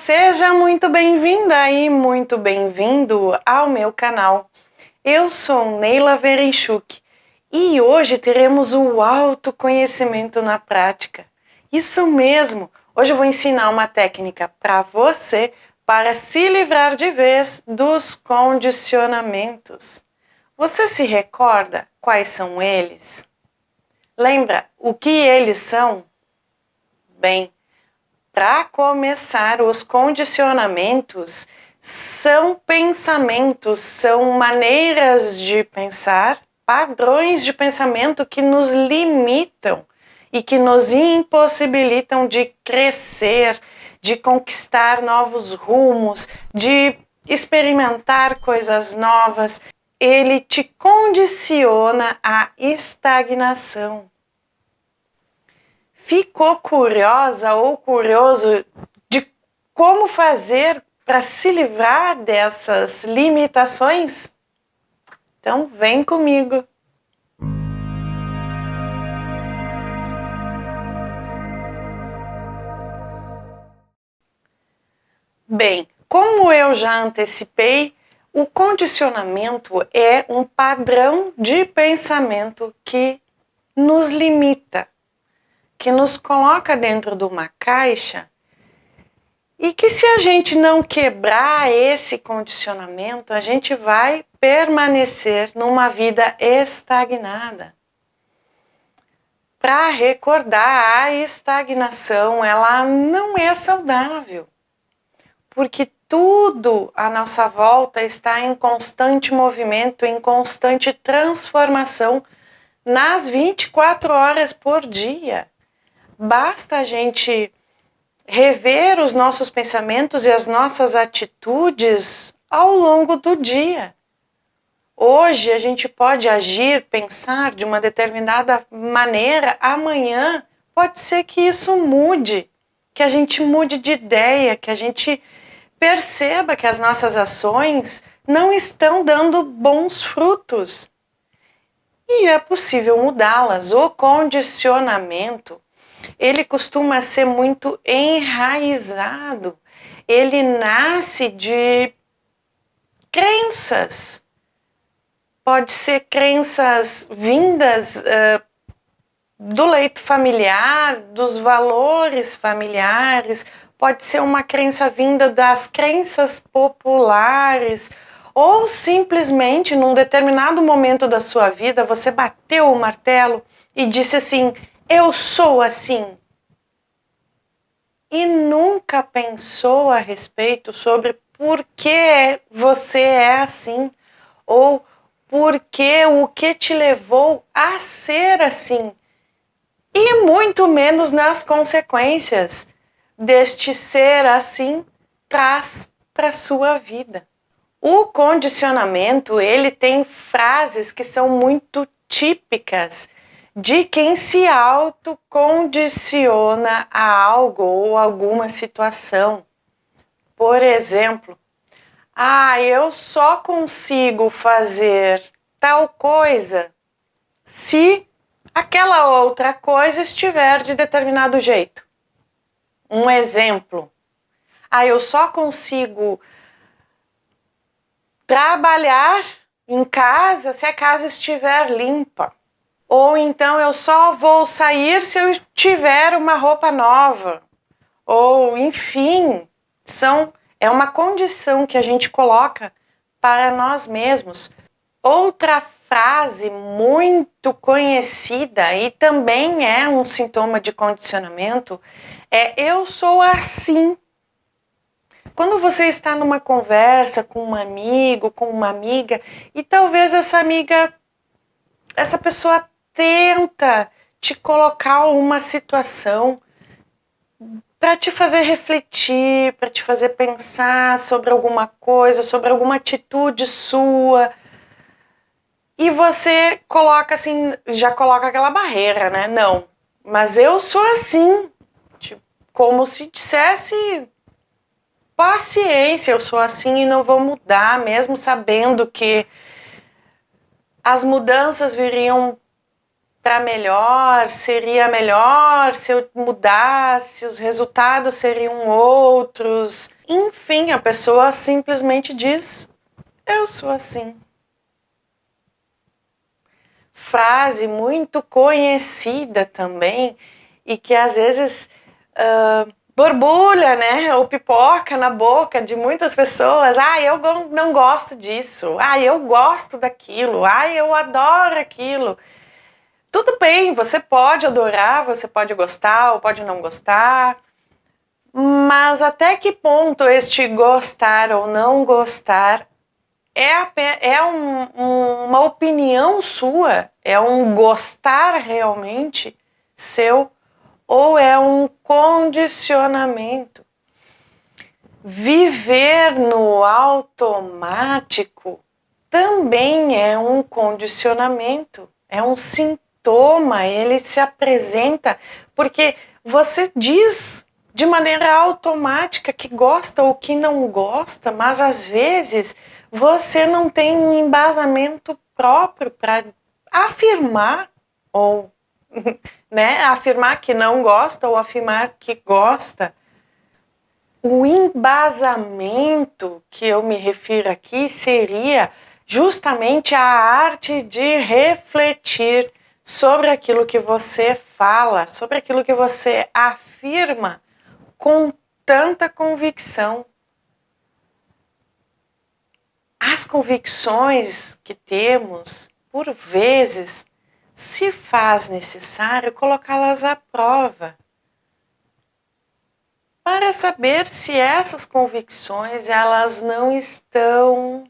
Seja muito bem-vinda e muito bem-vindo ao meu canal. Eu sou Neila Verenchuk e hoje teremos o autoconhecimento na prática. Isso mesmo! Hoje eu vou ensinar uma técnica para você para se livrar de vez dos condicionamentos. Você se recorda quais são eles? Lembra o que eles são? Bem, para começar, os condicionamentos são pensamentos, são maneiras de pensar, padrões de pensamento que nos limitam e que nos impossibilitam de crescer, de conquistar novos rumos, de experimentar coisas novas. Ele te condiciona à estagnação. Ficou curiosa ou curioso de como fazer para se livrar dessas limitações? Então vem comigo! Bem, como eu já antecipei, o condicionamento é um padrão de pensamento que nos limita, que nos coloca dentro de uma caixa e que, se a gente não quebrar esse condicionamento, a gente vai permanecer numa vida estagnada. Para recordar, a estagnação, ela não é saudável, porque tudo à nossa volta está em constante movimento, em constante transformação nas 24 horas por dia. Basta a gente rever os nossos pensamentos e as nossas atitudes ao longo do dia. Hoje a gente pode agir, pensar de uma determinada maneira, amanhã pode ser que isso mude, que a gente mude de ideia, que a gente perceba que as nossas ações não estão dando bons frutos. E é possível mudá-las. O condicionamento, ele costuma ser muito enraizado. Ele nasce de crenças. Pode ser crenças vindas do leito familiar, dos valores familiares. Pode ser uma crença vinda das crenças populares. Ou simplesmente, num determinado momento da sua vida, você bateu o martelo e disse assim: eu sou assim. E nunca pensou a respeito sobre por que você é assim, ou o que te levou a ser assim, e muito menos nas consequências deste ser assim traz para a sua vida. O condicionamento, ele tem frases que são muito típicas de quem se autocondiciona a algo ou alguma situação. Por exemplo, eu só consigo fazer tal coisa se aquela outra coisa estiver de determinado jeito. Um exemplo, eu só consigo trabalhar em casa se a casa estiver limpa. Ou então eu só vou sair se eu tiver uma roupa nova. Ou, enfim, é uma condição que a gente coloca para nós mesmos. Outra frase muito conhecida e também é um sintoma de condicionamento é: eu sou assim. Quando você está numa conversa com um amigo, com uma amiga, e talvez essa pessoa tenta te colocar uma situação para te fazer refletir, para te fazer pensar sobre alguma coisa, sobre alguma atitude sua, e você coloca assim, já coloca aquela barreira, né? Não, mas eu sou assim, tipo, como se dissesse: paciência, eu sou assim e não vou mudar, mesmo sabendo que as mudanças viriam para melhor, seria melhor se eu mudasse, os resultados seriam outros. Enfim, a pessoa simplesmente diz: eu sou assim. Frase muito conhecida também e que às vezes borbulha, né? Ou pipoca na boca de muitas pessoas. Eu não gosto disso. Eu gosto daquilo. Eu adoro aquilo. Tudo bem, você pode adorar, você pode gostar ou pode não gostar, mas até que ponto este gostar ou não gostar uma opinião sua? É um gostar realmente seu ou é um condicionamento? Viver no automático também é um condicionamento, é um sintoma. Ele se apresenta porque você diz de maneira automática que gosta ou que não gosta, mas às vezes você não tem um embasamento próprio para afirmar ou afirmar que não gosta ou afirmar que gosta. O embasamento que eu me refiro aqui seria justamente a arte de refletir sobre aquilo que você fala, sobre aquilo que você afirma com tanta convicção. As convicções que temos, por vezes, se faz necessário colocá-las à prova para saber se essas convicções elas não estão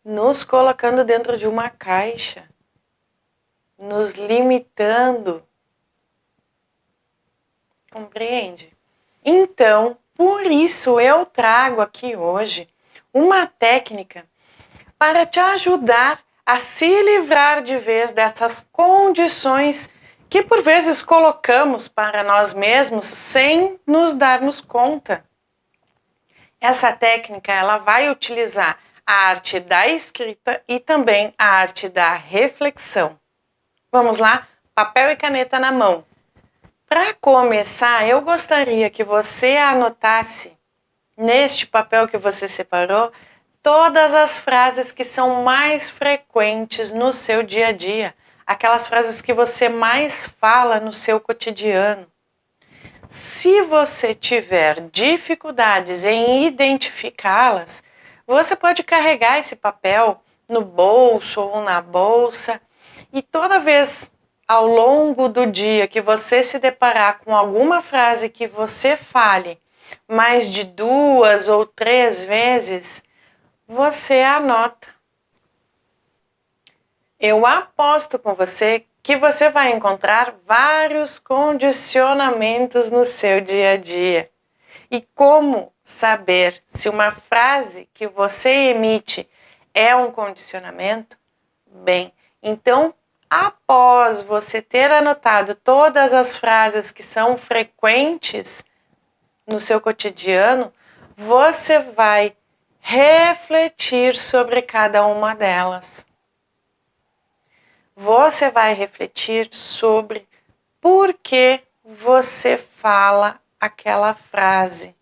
nos colocando dentro de uma caixa, nos limitando. Compreende? Então, por isso eu trago aqui hoje uma técnica para te ajudar a se livrar de vez dessas condições que por vezes colocamos para nós mesmos sem nos darmos conta. Essa técnica ela vai utilizar a arte da escrita e também a arte da reflexão. Vamos lá? Papel e caneta na mão. Para começar, eu gostaria que você anotasse neste papel que você separou todas as frases que são mais frequentes no seu dia a dia, aquelas frases que você mais fala no seu cotidiano. Se você tiver dificuldades em identificá-las, você pode carregar esse papel no bolso ou na bolsa e toda vez ao longo do dia que você se deparar com alguma frase que você fale mais de 2 ou 3 vezes, você anota. Eu aposto com você que você vai encontrar vários condicionamentos no seu dia a dia. E como saber se uma frase que você emite é um condicionamento? Bem, então, após você ter anotado todas as frases que são frequentes no seu cotidiano, você vai refletir sobre cada uma delas. Você vai refletir sobre por que você fala aquela frase.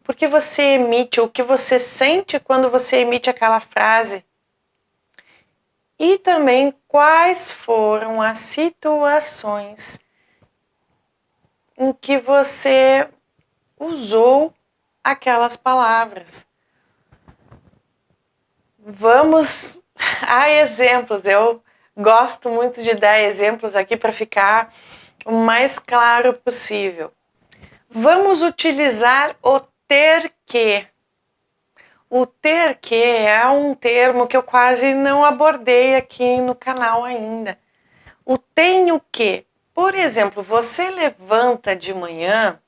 Por que você emite, o que você sente quando você emite aquela frase. E também quais foram as situações em que você usou aquelas palavras. Vamos a exemplos. Eu gosto muito de dar exemplos aqui para ficar o mais claro possível. Vamos utilizar o ter que. O ter que é um termo que eu quase não abordei aqui no canal ainda. O tenho que. Por exemplo, você levanta de manhã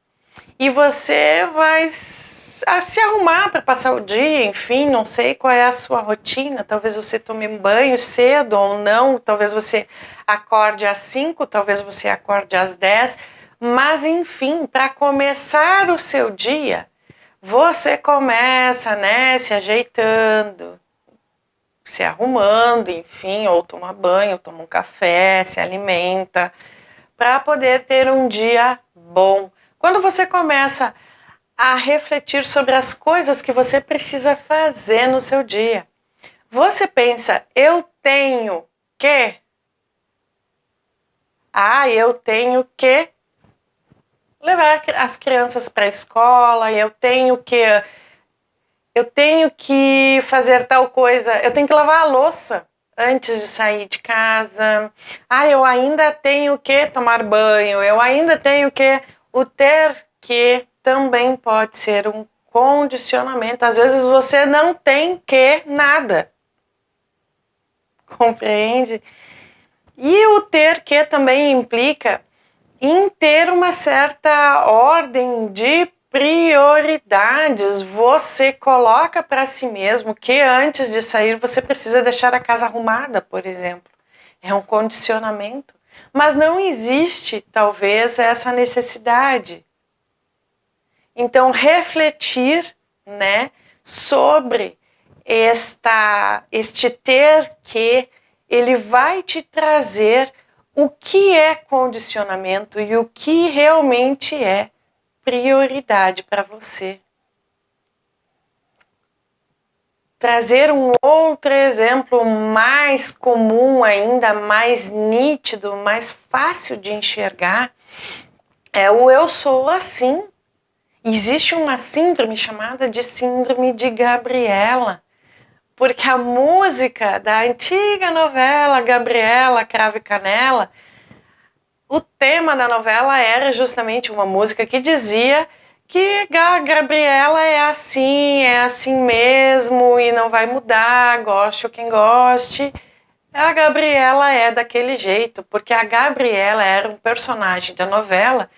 e você vai se arrumar para passar o dia, enfim, não sei qual é a sua rotina, talvez você tome um banho cedo ou não, talvez você acorde às 5, talvez você acorde às 10, mas enfim, para começar o seu dia, você começa, se ajeitando, se arrumando, enfim, ou toma banho, toma um café, se alimenta, para poder ter um dia bom. Quando você começa a refletir sobre as coisas que você precisa fazer no seu dia, você pensa, eu tenho que... eu tenho que levar as crianças para a escola, eu tenho que fazer tal coisa, eu tenho que lavar a louça antes de sair de casa. Eu ainda tenho que tomar banho, eu ainda tenho que... O ter que também pode ser um condicionamento. Às vezes você não tem que nada. Compreende? E o ter que também implica em ter uma certa ordem de prioridades. Você coloca para si mesmo que antes de sair você precisa deixar a casa arrumada, por exemplo. É um condicionamento. Mas não existe, talvez, essa necessidade. Então, refletir, né, sobre este ter que, ele vai te trazer o que é condicionamento e o que realmente é prioridade para você. Trazer um outro exemplo mais comum, ainda mais nítido, mais fácil de enxergar, é o eu sou assim. Existe uma síndrome chamada de síndrome de Gabriela, porque a música da antiga novela Gabriela, Cravo e Canela, o tema da novela era justamente uma música que dizia que a Gabriela é assim mesmo e não vai mudar, goste ou quem goste. A Gabriela é daquele jeito, porque a Gabriela era um personagem da novela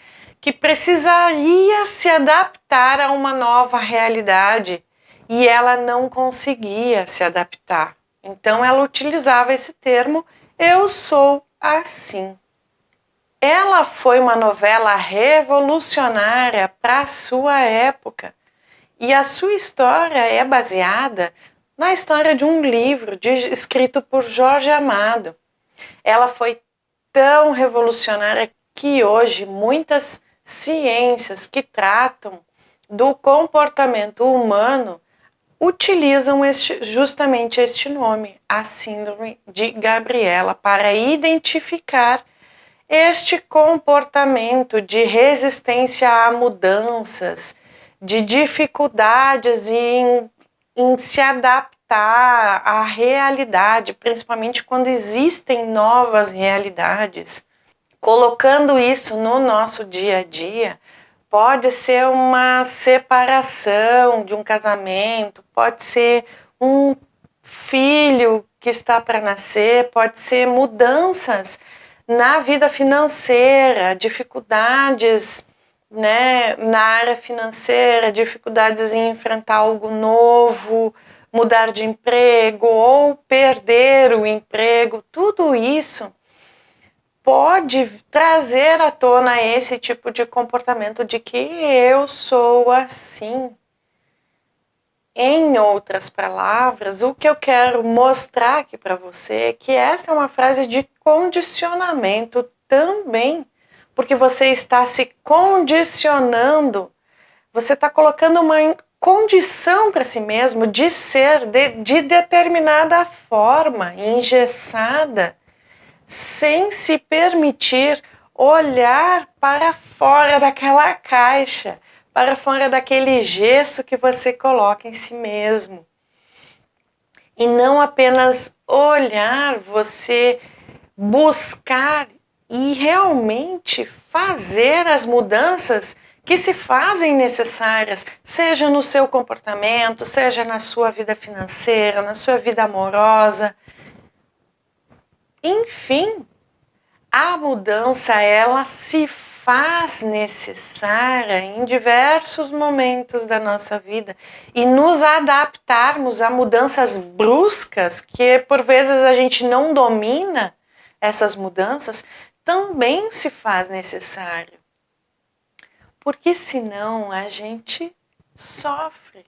que precisaria se adaptar a uma nova realidade e ela não conseguia se adaptar. Então ela utilizava esse termo, eu sou assim. Ela foi uma novela revolucionária para a sua época e a sua história é baseada na história de um livro escrito por Jorge Amado. Ela foi tão revolucionária que hoje muitas ciências que tratam do comportamento humano utilizam justamente este nome, a síndrome de Gabriela, para identificar este comportamento de resistência a mudanças, de dificuldades em se adaptar à realidade, principalmente quando existem novas realidades. Colocando isso no nosso dia a dia, pode ser uma separação de um casamento, pode ser um filho que está para nascer, pode ser mudanças na vida financeira, dificuldades, né, na área financeira, dificuldades em enfrentar algo novo, mudar de emprego ou perder o emprego, tudo isso pode trazer à tona esse tipo de comportamento de que eu sou assim. Em outras palavras, o que eu quero mostrar aqui para você é que essa é uma frase de condicionamento também, porque você está se condicionando, você está colocando uma condição para si mesmo de ser de determinada forma, engessada, sem se permitir olhar para fora daquela caixa, para fora daquele gesso que você coloca em si mesmo. E não apenas olhar, você buscar e realmente fazer as mudanças que se fazem necessárias, seja no seu comportamento, seja na sua vida financeira, na sua vida amorosa. Enfim, a mudança, ela se faz necessária em diversos momentos da nossa vida e nos adaptarmos a mudanças bruscas, que por vezes a gente não domina essas mudanças, também se faz necessário. Porque senão a gente sofre.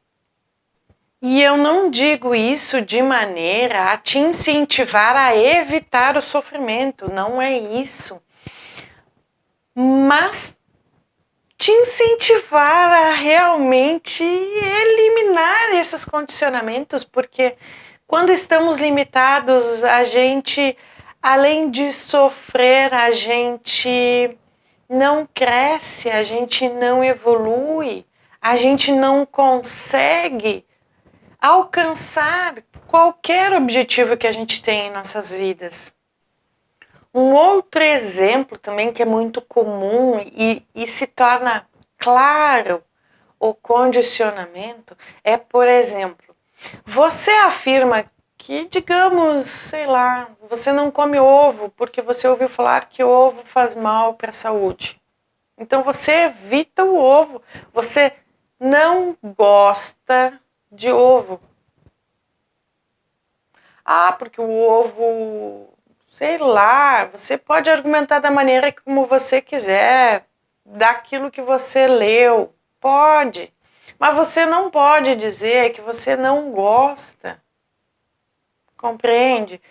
E eu não digo isso de maneira a te incentivar a evitar o sofrimento, não é isso. Mas te incentivar a realmente eliminar esses condicionamentos, porque quando estamos limitados, a gente, além de sofrer, a gente não cresce, a gente não evolui, a gente não consegue alcançar qualquer objetivo que a gente tem em nossas vidas. Um outro exemplo também que é muito comum e se torna claro o condicionamento é, por exemplo, você afirma que, digamos, sei lá, você não come ovo porque você ouviu falar que ovo faz mal para a saúde. Então você evita o ovo, você não gosta de ovo. Ah, porque o ovo, sei lá, você pode argumentar da maneira como você quiser, daquilo que você leu, pode. Mas você não pode dizer que você não gosta. Compreende?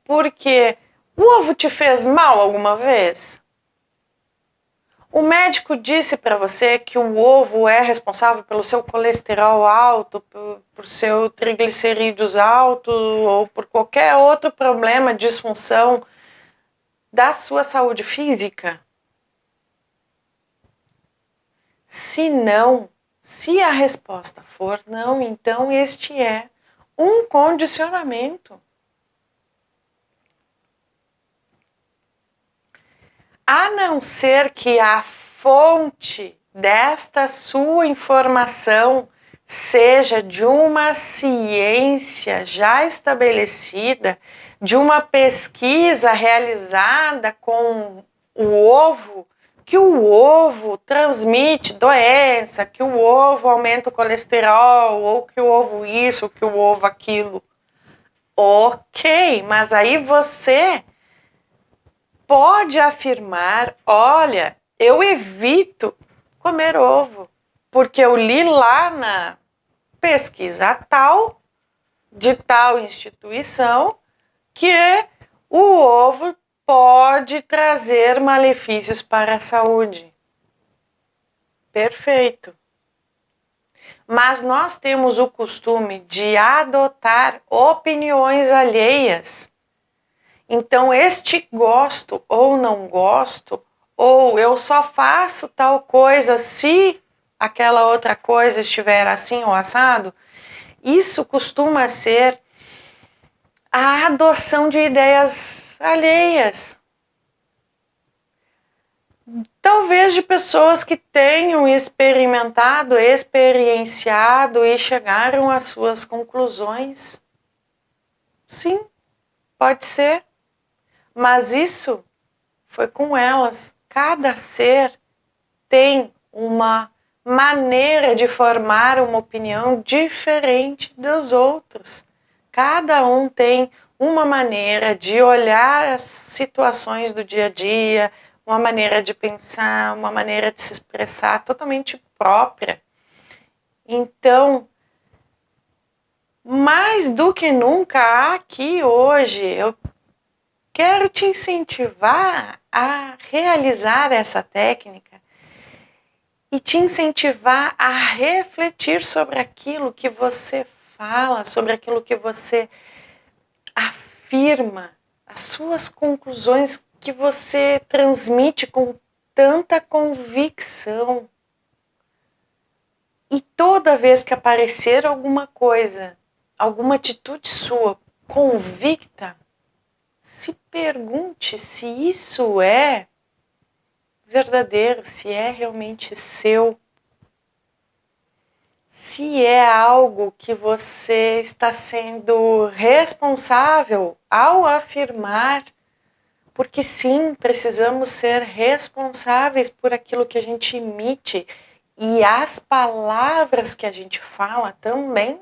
Porque o ovo te fez mal alguma vez? O médico disse para você que o ovo é responsável pelo seu colesterol alto, por seu triglicerídeos alto ou por qualquer outro problema, disfunção da sua saúde física? Se não, se a resposta for não, então este é um condicionamento. A não ser que a fonte desta sua informação seja de uma ciência já estabelecida, de uma pesquisa realizada com o ovo, que o ovo transmite doença, que o ovo aumenta o colesterol, ou que o ovo isso, ou que o ovo aquilo. Ok, mas aí você pode afirmar, olha, eu evito comer ovo, porque eu li lá na pesquisa tal, de tal instituição, que o ovo pode trazer malefícios para a saúde. Perfeito. Mas nós temos o costume de adotar opiniões alheias. Então, este gosto ou não gosto, ou eu só faço tal coisa se aquela outra coisa estiver assim ou assado, isso costuma ser a adoção de ideias alheias. Talvez de pessoas que tenham experimentado, experienciado e chegaram às suas conclusões. Sim, pode ser. Mas isso foi com elas. Cada ser tem uma maneira de formar uma opinião diferente dos outros. Cada um tem uma maneira de olhar as situações do dia a dia, uma maneira de pensar, uma maneira de se expressar totalmente própria. Então, mais do que nunca, aqui hoje, eu quero te incentivar a realizar essa técnica e te incentivar a refletir sobre aquilo que você fala, sobre aquilo que você afirma, as suas conclusões que você transmite com tanta convicção. E toda vez que aparecer alguma coisa, alguma atitude sua convicta, se pergunte se isso é verdadeiro, se é realmente seu, se é algo que você está sendo responsável ao afirmar, porque sim, precisamos ser responsáveis por aquilo que a gente emite, e as palavras que a gente fala também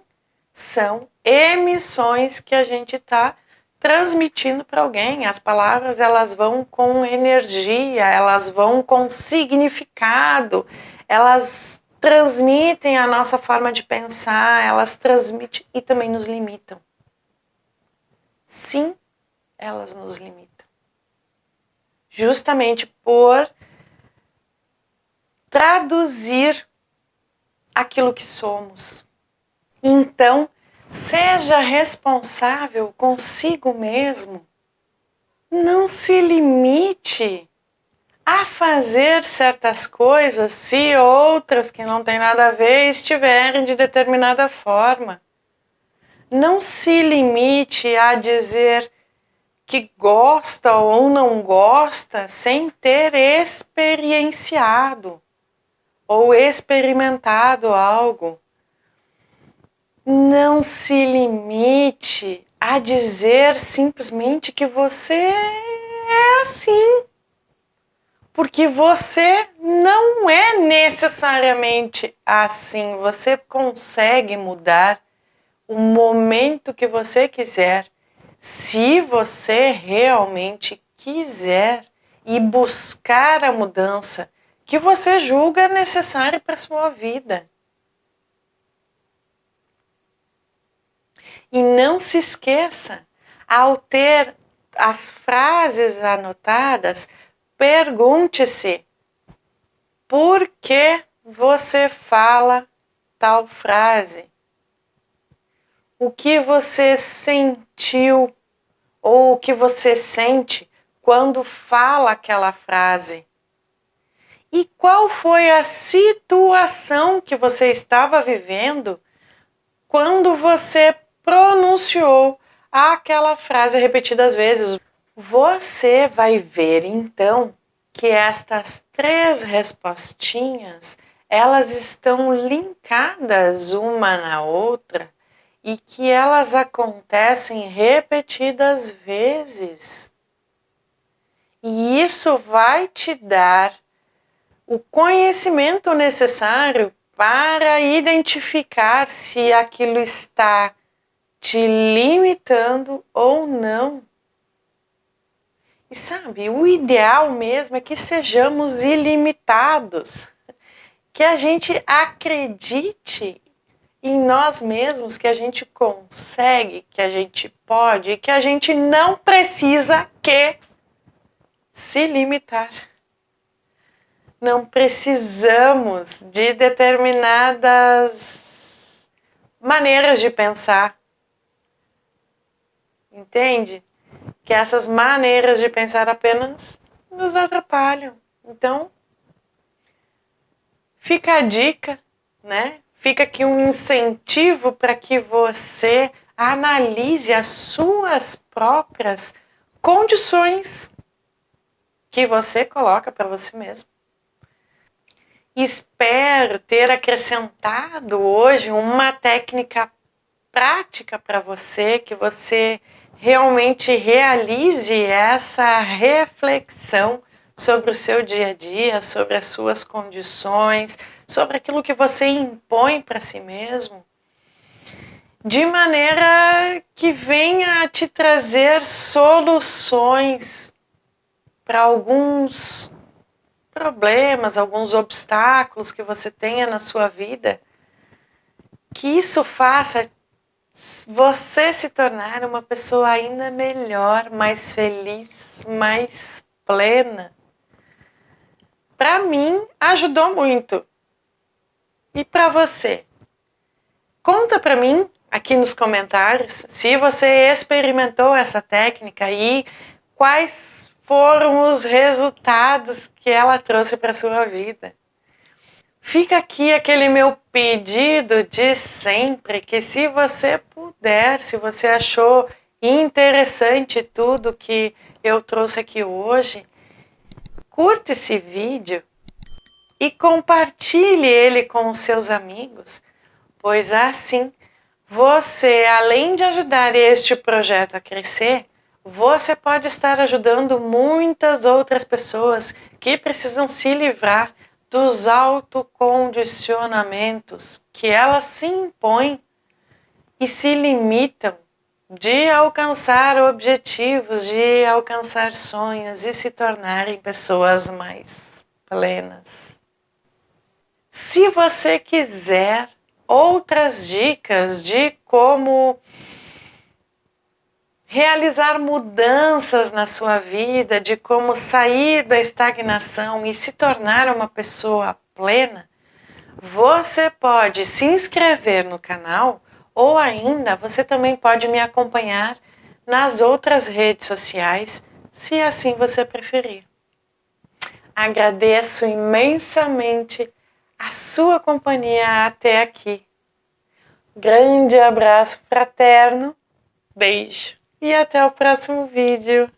são emissões que a gente está transmitindo para alguém. As palavras, elas vão com energia, elas vão com significado, elas transmitem a nossa forma de pensar, elas transmitem e também nos limitam. Sim, elas nos limitam. Justamente por traduzir aquilo que somos. Então, seja responsável consigo mesmo. Não se limite a fazer certas coisas se outras que não têm nada a ver estiverem de determinada forma. Não se limite a dizer que gosta ou não gosta sem ter experienciado ou experimentado algo. Não se limite a dizer simplesmente que você é assim. Porque você não é necessariamente assim. Você consegue mudar o momento que você quiser, se você realmente quiser e buscar a mudança que você julga necessária para a sua vida. E não se esqueça, ao ter as frases anotadas, pergunte-se: por que você fala tal frase? O que você sentiu ou o que você sente quando fala aquela frase? E qual foi a situação que você estava vivendo quando você pronunciou aquela frase repetidas vezes? Você vai ver então que estas 3 respostinhas, elas estão linkadas uma na outra e que elas acontecem repetidas vezes. E isso vai te dar o conhecimento necessário para identificar se aquilo está te limitando ou não. E sabe, o ideal mesmo é que sejamos ilimitados, que a gente acredite em nós mesmos, que a gente consegue, que a gente pode, e que a gente não precisa se limitar. Não precisamos de determinadas maneiras de pensar. Entende? Que essas maneiras de pensar apenas nos atrapalham. Então, fica a dica, né? Fica aqui um incentivo para que você analise as suas próprias condições que você coloca para você mesmo. Espero ter acrescentado hoje uma técnica prática para você, que você realmente realize essa reflexão sobre o seu dia a dia, sobre as suas condições, sobre aquilo que você impõe para si mesmo, de maneira que venha a te trazer soluções para alguns problemas, alguns obstáculos que você tenha na sua vida, que isso faça você se tornar uma pessoa ainda melhor, mais feliz, mais plena. Para mim, ajudou muito. E para você? Conta para mim aqui nos comentários se você experimentou essa técnica e quais foram os resultados que ela trouxe para sua vida. Fica aqui aquele meu pedido de sempre, que se você puder, se você achou interessante tudo que eu trouxe aqui hoje, curta esse vídeo e compartilhe ele com os seus amigos, pois assim você, além de ajudar este projeto a crescer, você pode estar ajudando muitas outras pessoas que precisam se livrar dos autocondicionamentos que elas se impõem e se limitam de alcançar objetivos, de alcançar sonhos e se tornarem pessoas mais plenas. Se você quiser outras dicas de como realizar mudanças na sua vida, de como sair da estagnação e se tornar uma pessoa plena, você pode se inscrever no canal ou ainda você também pode me acompanhar nas outras redes sociais, se assim você preferir. Agradeço imensamente a sua companhia até aqui. Grande abraço fraterno, beijo e até o próximo vídeo.